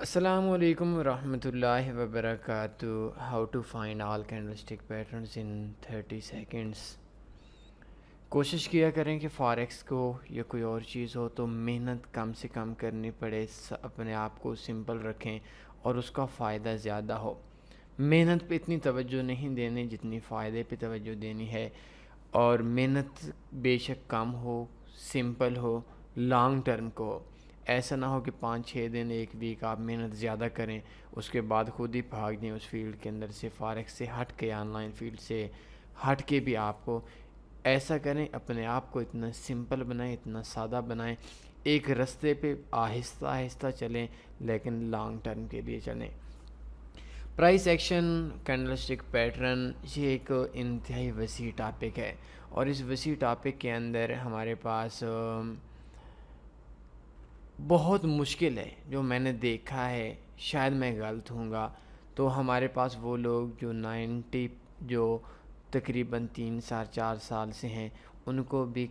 Assalamualaikum warahmatullahi wabarakatuh. How to find all candlestick patterns in 30 seconds. कोशिश किया करें कि फॉरेक्स को या कोई और चीज़ हो तो मेहनत कम से कम करनी पड़े, अपने आप को सिंपल रखें और उसका फ़ायदा ज़्यादा हो। मेहनत पे इतनी तवज्जो नहीं देनी जितनी फ़ायदे पे तवज्जो देनी है। और मेहनत बेशक कम हो, सिंपल हो, लॉन्ग टर्म को हो। ऐसा ना हो कि 5-6 दिन, एक वीक आप मेहनत ज़्यादा करें, उसके बाद खुद ही भाग दें उस फील्ड के अंदर से, फॉरेक्स से हट के, ऑनलाइन फील्ड से हट के भी आपको ऐसा करें। अपने आप को इतना सिंपल बनाएं, इतना सादा बनाएं, एक रास्ते पे आहिस्ता आहिस्ता चलें, लेकिन लॉन्ग टर्म के लिए चलें। प्राइस एक्शन, कैंडलस्टिक पैटर्न, ये एक इंतहाई वसी टॉपिक है और इस वसी टॉपिक के अंदर हमारे पास बहुत मुश्किल है। जो मैंने देखा है, शायद मैं गलत हूँगा, तो हमारे पास वो लोग जो 90 जो तकरीबन 3 4 साल से हैं, उनको भी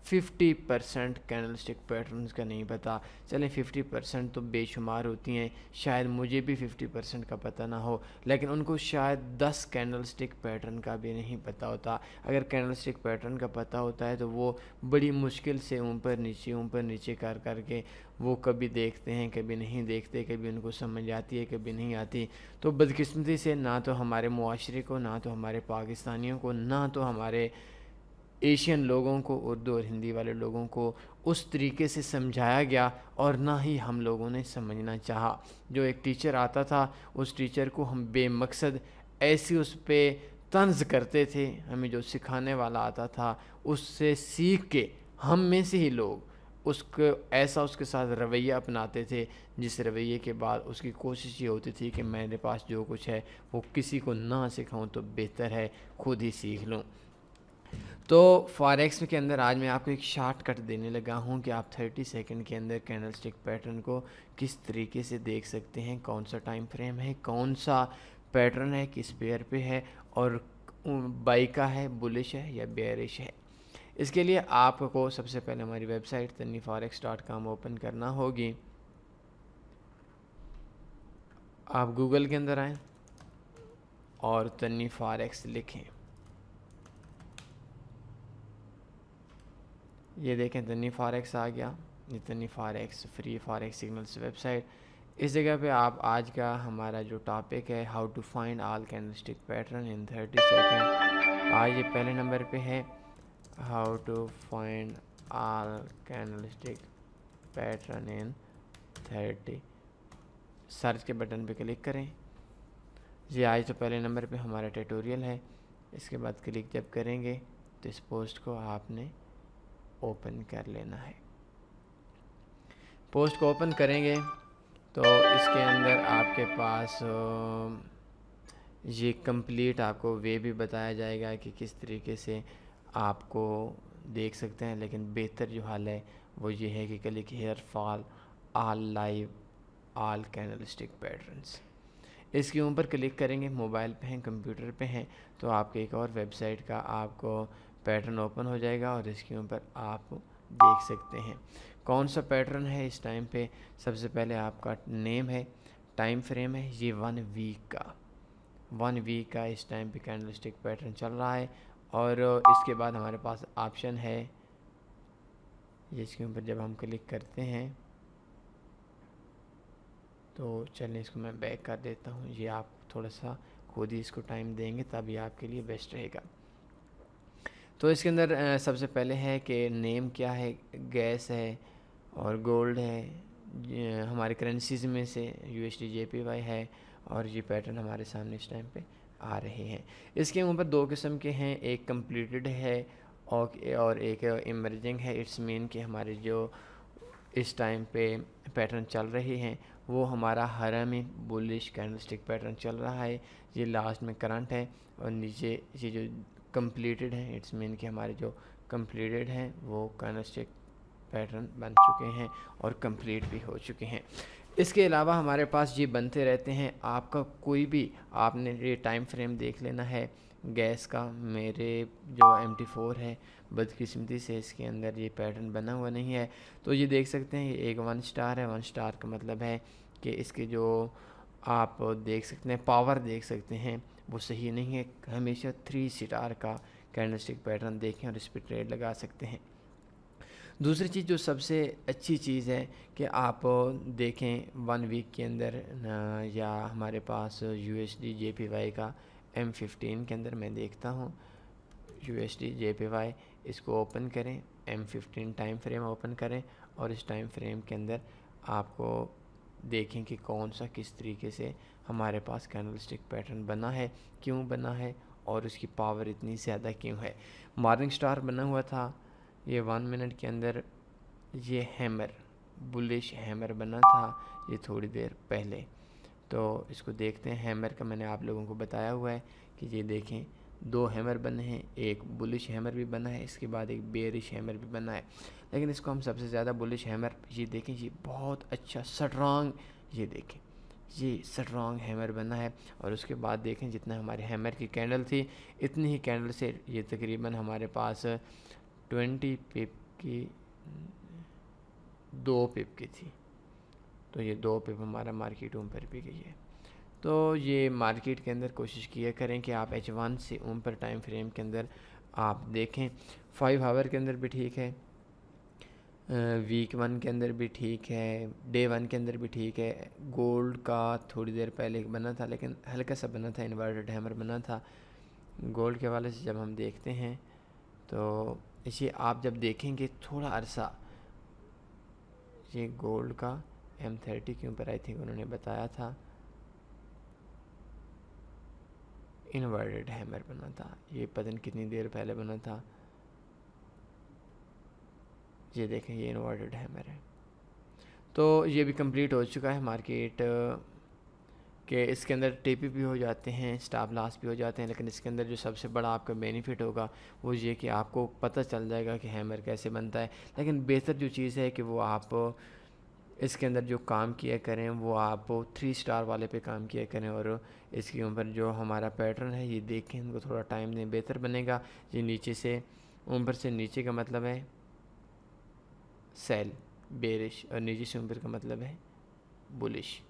50% कैंडलस्टिक पैटर्न्स का नहीं पता। चलें 50% तो बेशुमार होती हैं, शायद मुझे भी 50% का पता ना हो, लेकिन उनको शायद 10 कैंडलस्टिक पैटर्न का भी नहीं पता होता। अगर कैंडलस्टिक पैटर्न का पता होता है तो वो बड़ी मुश्किल से ऊपर नीचे कर करके वो कभी देखते हैं, कभी नहीं देखते, कभी उनको समझ आती है, कभी नहीं आती। तो बदकिस्मती से ना तो हमारे मुआशरे को, ना तो हमारे पाकिस्तानियों को, ना तो हमारे एशियन लोगों को, उर्दू और हिंदी वाले लोगों को उस तरीके से समझाया गया और ना ही हम लोगों ने समझना चाहा। जो एक टीचर आता था, उस टीचर को हम बेमकसद ऐसे उस पर तंज करते थे। हमें जो सिखाने वाला आता था, उससे सीख के हम में से ही लोग उसको ऐसा उसके साथ रवैया अपनाते थे, जिस रवैये के बाद उसकी कोशिश ये होती थी कि मेरे पास जो कुछ है वो किसी को ना सिखाऊं तो बेहतर है खुद ही सीख लूं। तो फॉरेक्स के अंदर आज मैं आपको एक शॉर्टकट देने लगा हूं कि आप 30 सेकंड के अंदर कैंडलस्टिक पैटर्न को किस तरीके से देख सकते हैं, कौन सा टाइम फ्रेम है, कौन सा पैटर्न है, किस पेयर पे है और बाई का है, बुलिश है या बेयरिश है। इसके लिए आपको सबसे पहले हमारी वेबसाइट tanniforex.com ओपन करना होगी। आप गूगल के अंदर आएँ और तन्नी फॉरेक्स लिखें। ये देखें तन्नी फॉरेक्स आ गया। ये तन्नी forex free forex signals website. इस जगह पे आप आज का हमारा जो टॉपिक है, how to find all candlestick pattern in 30 second, आज ये पहले नंबर पे है, how to find all candlestick pattern in 30। Search के बटन पे क्लिक करें। ये आज तो पहले नंबर पे हमारा ट्यूटोरियल है। इसके बाद क्लिक जब करेंगे तो इस पोस्ट को आपने ओपन कर लेना है। पोस्ट को ओपन करेंगे तो इसके अंदर आपके पास ये कंप्लीट आपको वे भी बताया जाएगा कि किस तरीके से आपको देख सकते हैं, लेकिन बेहतर जो हाल है वो ये है कि click here fall all live all candlestick patterns. इसके ऊपर क्लिक करेंगे, मोबाइल पे हैं, कंप्यूटर पे हैं, तो आपके एक और वेबसाइट का आपको पैटर्न ओपन हो जाएगा और इसके ऊपर आप देख सकते हैं कौन सा पैटर्न है इस टाइम पे। सबसे पहले आपका नेम है, टाइम फ्रेम है, ये 1 वीक का, 1 वीक का इस टाइम पे कैंडलस्टिक पैटर्न चल रहा है। और इसके बाद हमारे पास ऑप्शन है, जिसके ऊपर जब हम क्लिक करते हैं तो चलिए इसको मैं बैक कर देता हूँ। ये आप थोड़ा सा खुद ही इसको टाइम देंगे तभी आपके लिए बेस्ट रहेगा। तो इसके अंदर सबसे पहले है कि नेम क्या है, गैस है और गोल्ड है, हमारे करेंसीज में से USD JPY है और ये पैटर्न हमारे सामने इस टाइम पे आ रहे हैं। इसके ऊपर दो किस्म के हैं, एक कंप्लीटेड है और एक इमर्जिंग है। इट्स मीन कि हमारे जो इस टाइम पे पैटर्न चल रहे हैं वो हमारा हरम बुलिश कैंडलस्टिक पैटर्न चल रहा है। ये लास्ट में करंट है और नीचे ये जो कंप्लीटेड है, इट्स मीन कि हमारे जो कंप्लीटेड हैं वो कैंडलस्टिक पैटर्न बन चुके हैं और कंप्लीट भी हो चुके हैं। इसके अलावा हमारे पास ये बनते रहते हैं। आपका कोई भी, आपने ये टाइम फ्रेम देख लेना है गैस का। मेरे जो MT4 है, बदकिस्मती से इसके अंदर ये पैटर्न बना हुआ नहीं है, तो ये देख सकते हैं ये एक 1 स्टार है। 1 स्टार का मतलब है कि इसके जो आप देख सकते हैं पावर देख सकते हैं वो सही नहीं है। हमेशा 3 स्टार का कैंडलस्टिक पैटर्न देखें और इस पर ट्रेड लगा सकते हैं। दूसरी चीज़ जो सबसे अच्छी चीज़ है कि आप देखें 1 वीक के अंदर या हमारे पास USD JPY का M15 के अंदर मैं देखता हूँ USD JPY, इसको ओपन करें, M15 टाइम फ्रेम ओपन करें और इस टाइम फ्रेम के अंदर आपको देखें कि कौन सा किस तरीके से हमारे पास कैंडलस्टिक पैटर्न बना है, क्यों बना है और उसकी पावर इतनी ज़्यादा क्यों है। मॉर्निंग स्टार बना हुआ था ये 1 मिनट के अंदर, ये हैमर बुलिश हैमर बना था ये थोड़ी देर पहले। तो इसको देखते हैं, हैमर का मैंने आप लोगों को बताया हुआ है कि ये देखें 2 हैमर बने हैं, एक बुलिश हैमर भी बना है, इसके बाद एक बेरिश हैमर भी बना है। लेकिन इसको हम सबसे ज़्यादा बुलिश हैमर, ये देखें ये बहुत अच्छा स्ट्रॉन्ग, ये देखें ये स्ट्रॉन्ग हैमर बना है। और उसके बाद देखें जितना हमारे हैमर की कैंडल थी इतनी ही कैंडल से ये तकरीबन हमारे पास 20 पिप की 2 पिप की थी। तो ये 2 पिप हमारा मार्केट ऊपर भी गई है। तो ये मार्केट के अंदर कोशिश किया करें कि आप H1 से ऊपर टाइम फ्रेम के अंदर आप देखें। 5 आवर के अंदर भी ठीक है, वीक 1 के अंदर भी ठीक है, डे 1 के अंदर भी ठीक है। गोल्ड का थोड़ी देर पहले बना था लेकिन हल्का सा बना था, इन्वर्टेड हैमर बना था। गोल्ड के हवाले से जब हम देखते हैं तो इसे आप जब देखेंगे थोड़ा अरसा, ये गोल्ड का M30 के ऊपर आई थिंक उन्होंने बताया था इन्वर्टेड हैमर बना था, ये पता नहीं कितनी देर पहले बना था। ये देखें ये इन्वर्टेड हैमर है। तो ये भी कंप्लीट हो चुका है मार्केट के। इसके अंदर टीपी भी हो जाते हैं, स्टॉप लॉस भी हो जाते हैं, लेकिन इसके अंदर जो सबसे बड़ा आपका बेनिफिट होगा वो ये कि आपको पता चल जाएगा कि हैमर कैसे बनता है। लेकिन बेहतर जो चीज़ है कि वो आप इसके अंदर जो काम किया करें वो आप 3 स्टार वाले पे काम किया करें और इसके ऊपर जो हमारा पैटर्न है ये देखें, इनको थोड़ा टाइम दें, बेहतर बनेगा। ये नीचे से ऊपर से नीचे का मतलब है सेल बेरिश और नीचे से ऊपर का मतलब है बुलिश।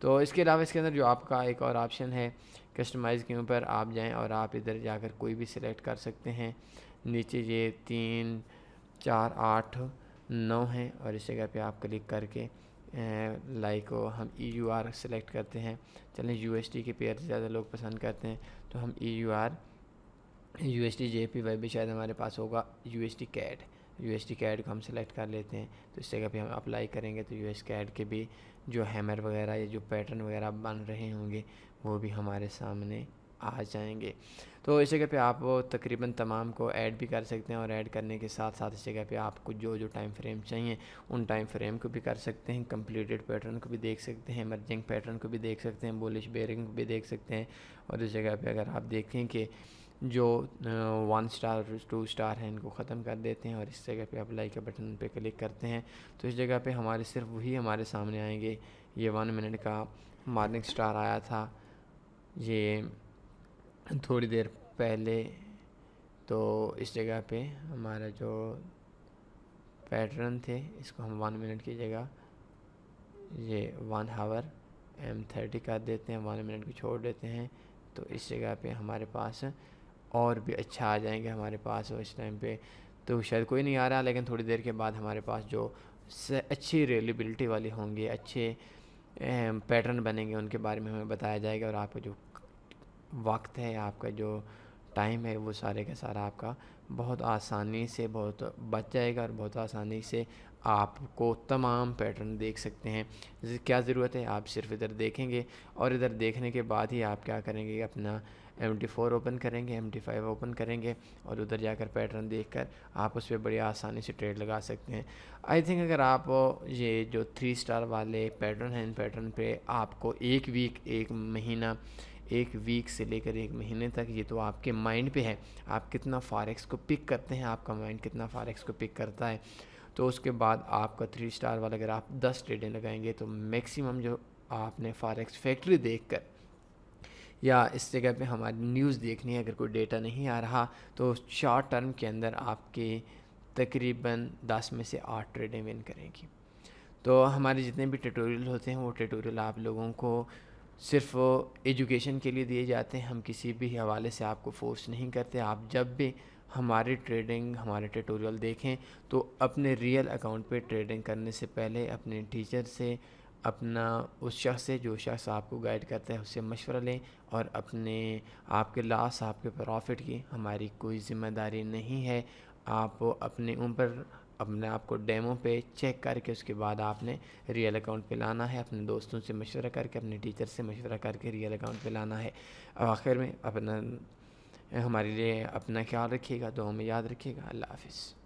तो इसके अलावा इसके अंदर जो आपका एक और ऑप्शन है कस्टमाइज़ के ऊपर आप जाएं और आप इधर जाकर कोई भी सिलेक्ट कर सकते हैं। नीचे ये 3 4 8 9 है और इस जगह पे आप क्लिक करके लाइक हम EUR सेलेक्ट करते हैं। चलें USD के पेयर ज़्यादा लोग पसंद करते हैं तो हम EUR USD JPY भी शायद हमारे पास होगा, USD CAD को हम सेलेक्ट कर लेते हैं। तो इस जगह पे हम अप्लाई करेंगे तो US CAD के भी जो हैमर वगैरह या जो पैटर्न वगैरह बन रहे होंगे वो भी हमारे सामने आ जाएंगे। तो इस जगह पे आप तकरीबन तमाम को ऐड भी कर सकते हैं और ऐड करने के साथ साथ इस जगह पे आपको जो जो टाइम फ्रेम चाहिए उन टाइम फ्रेम को भी कर सकते हैं, कंप्लीटेड पैटर्न को भी देख सकते हैं, इमर्जिंग पैटर्न को भी देख सकते हैं, बुलिश बेयरिंग को भी देख सकते हैं। और इस जगह पे अगर आप देखें कि जो 1 स्टार 2 स्टार हैं इनको ख़त्म कर देते हैं और इस जगह पे अप्लाई के बटन पे क्लिक करते हैं तो इस जगह पे हमारे सिर्फ वही हमारे सामने आएंगे। ये 1 मिनट का मॉर्निंग स्टार आया था ये थोड़ी देर पहले, तो इस जगह पे हमारा जो पैटर्न थे इसको हम 1 मिनट की जगह ये 1 आवर M30 कर देते हैं, 1 मिनट को छोड़ देते हैं। तो इस जगह पे हमारे पास और भी अच्छा आ जाएंगे हमारे पास। और इस टाइम पे तो शायद कोई नहीं आ रहा, लेकिन थोड़ी देर के बाद हमारे पास जो अच्छी रिलेबिलिटी वाले होंगे, अच्छे पैटर्न बनेंगे, उनके बारे में हमें बताया जाएगा और आपका जो वक्त है, आपका जो टाइम है वो सारे का सारा आपका बहुत आसानी से बहुत बच जाएगा और बहुत आसानी से आपको तमाम पैटर्न देख सकते हैं। क्या ज़रूरत है, आप सिर्फ इधर देखेंगे और इधर देखने के बाद ही आप क्या करेंगे, अपना MT4 ओपन करेंगे, MT5 ओपन करेंगे और उधर जाकर पैटर्न देखकर आप उस पर बड़ी आसानी से ट्रेड लगा सकते हैं। आई थिंक अगर आप ये जो 3 स्टार वाले पैटर्न हैं इन पैटर्न पे आपको एक वीक से लेकर 1 महीने तक, ये तो आपके माइंड पे है आप कितना फॉरेक्स को पिक करते हैं, आपका माइंड कितना फॉरेक्स को पिक करता है। तो उसके बाद आपका 3 स्टार वाला अगर आप 10 ट्रेडें लगाएंगे तो मैक्सिमम जो आपने फॉरेक्स फैक्ट्री देखकर या इस जगह पे हमारी न्यूज़ देखनी है, अगर कोई डेटा नहीं आ रहा तो शॉर्ट टर्म के अंदर आपके तकरीबन 10 में से 8 ट्रेडें विन करेंगी। तो हमारे जितने भी ट्यूटोरियल होते हैं वो ट्यूटोरियल आप लोगों को सिर्फ़ एजुकेशन के लिए दिए जाते हैं। हम किसी भी हवाले से आपको फ़ोर्स नहीं करते। आप जब भी हमारी ट्रेडिंग, हमारे ट्यूटोरियल देखें तो अपने रियल अकाउंट पे ट्रेडिंग करने से पहले अपने टीचर से, अपना उस शख्स से जो शख्स आपको गाइड करता है उससे मशवरा लें। और अपने आपके लॉस, आपके प्रॉफिट की हमारी कोई ज़िम्मेदारी नहीं है। आप अपने ऊपर अपने आप को डेमो पे चेक करके उसके बाद आपने रियल अकाउंट पे लाना है। अपने दोस्तों से मशवरा करके, अपने टीचर से मशवरा करके रियल अकाउंट पे लाना है। आखिर में अपना हमारे लिए अपना ख्याल रखिएगा, दुआ में याद रखिएगा। अल्लाह हाफ़िज़।